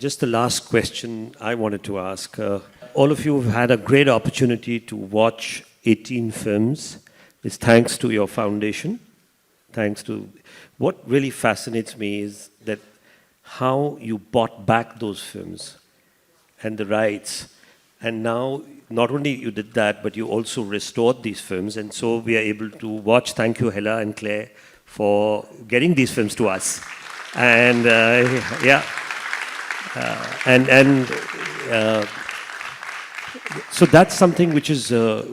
Just the last question I wanted to ask. All of you have had a great opportunity to watch 18 films. It's thanks to your foundation. Thanks to what really fascinates me is that how you bought back those films and the rights. And now, not only you did that, but you also restored these films. And so we are able to watch. Thank you, Hela and Claire, for getting these films to us. And yeah. So that's something which is a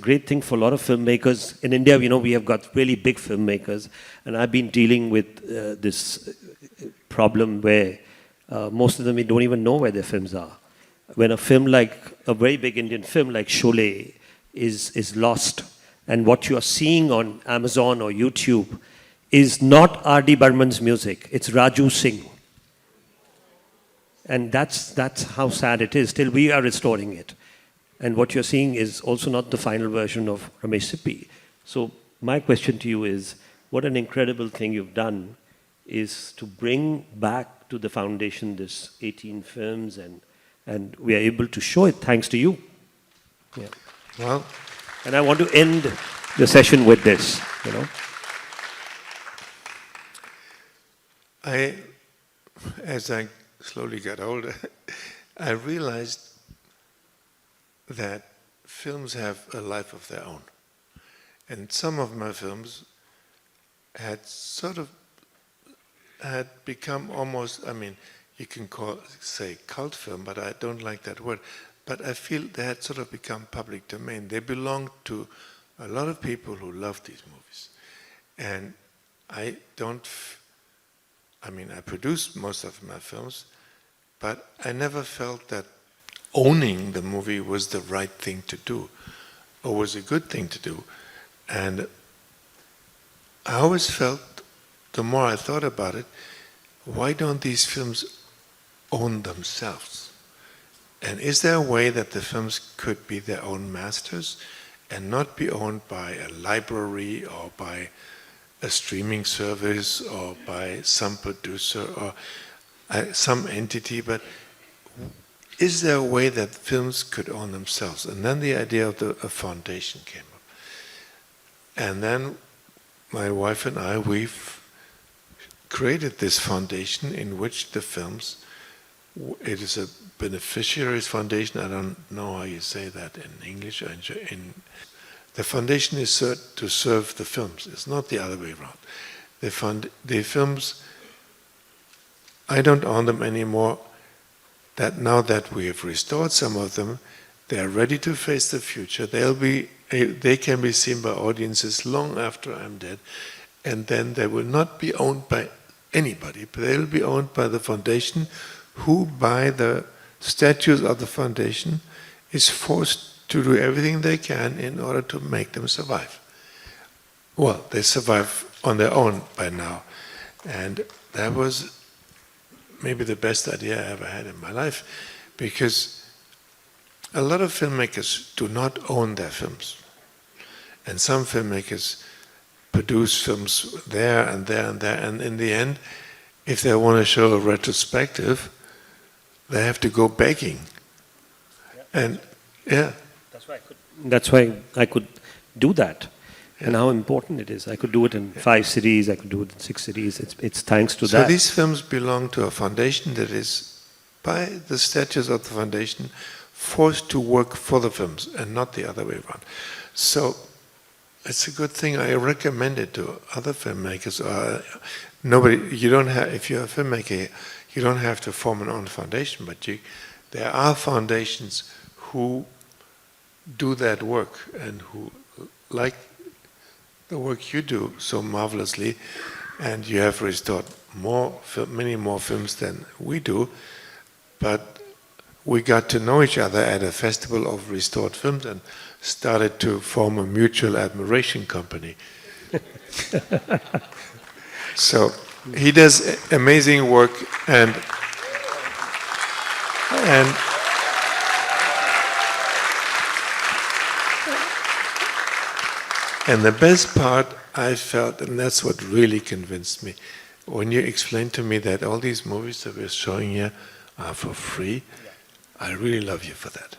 great thing for a lot of filmmakers in India. You know, we have got really big filmmakers, and I've been dealing with this problem where most of them don't even know where their films are. When a film like a very big Indian film like Sholay is lost, and what you are seeing on Amazon or YouTube is not R.D. Burman's music; it's Raju Singh. And that's how sad it is. Still, we are restoring it. And what you're seeing is also not the final version of Ramesh Sippy. So my question to you is, what an incredible thing you've done is to bring back to the foundation this 18 films, and we are able to show it thanks to you. Yeah. Well, and I want to end the session with this, you know. As I slowly got older, I realized that films have a life of their own. And some of my films had become almost, I mean, you can say cult film, but I don't like that word. But I feel they had sort of become public domain. They belonged to a lot of people who love these movies. And I produced most of my films, but I never felt that owning the movie was the right thing to do, or was a good thing to do. And I always felt, the more I thought about it, why don't these films own themselves? And is there a way that the films could be their own masters and not be owned by a library or by a streaming service or by some producer or some entity, but is there a way that films could own themselves? And then the idea of a foundation came up. And then my wife and I, we've created this foundation in which the films, it is a beneficiaries foundation. I don't know how you say that in English. The foundation is to serve the films. It's not the other way around. The films, I don't own them anymore. That now that we have restored some of them, they are ready to face the future. They can be seen by audiences long after I'm dead, and then they will not be owned by anybody, but they will be owned by the foundation, who, by the statutes of the foundation, is forced to do everything they can in order to make them survive. Well, they survive on their own by now, and that was maybe the best idea I ever had in my life, because a lot of filmmakers do not own their films. And some filmmakers produce films there and there and there, and in the end, if they want to show a retrospective, they have to go begging. Yeah. And yeah. That's why I could do that. And how important it is. I could do it in 5 cities, I could do it in 6 cities. It's thanks to that. So these films belong to a foundation that is, by the statutes of the foundation, forced to work for the films and not the other way around. So it's a good thing. I recommend it to other filmmakers. You don't have, if you're a filmmaker, you don't have to form an own foundation, but there are foundations who do that work and who like the work you do so marvelously, and you have restored many more films than we do, but we got to know each other at a festival of restored films and started to form a mutual admiration company. So he does amazing work, and the best part I felt, and that's what really convinced me, when you explained to me that all these movies that we're showing here are for free, I really love you for that.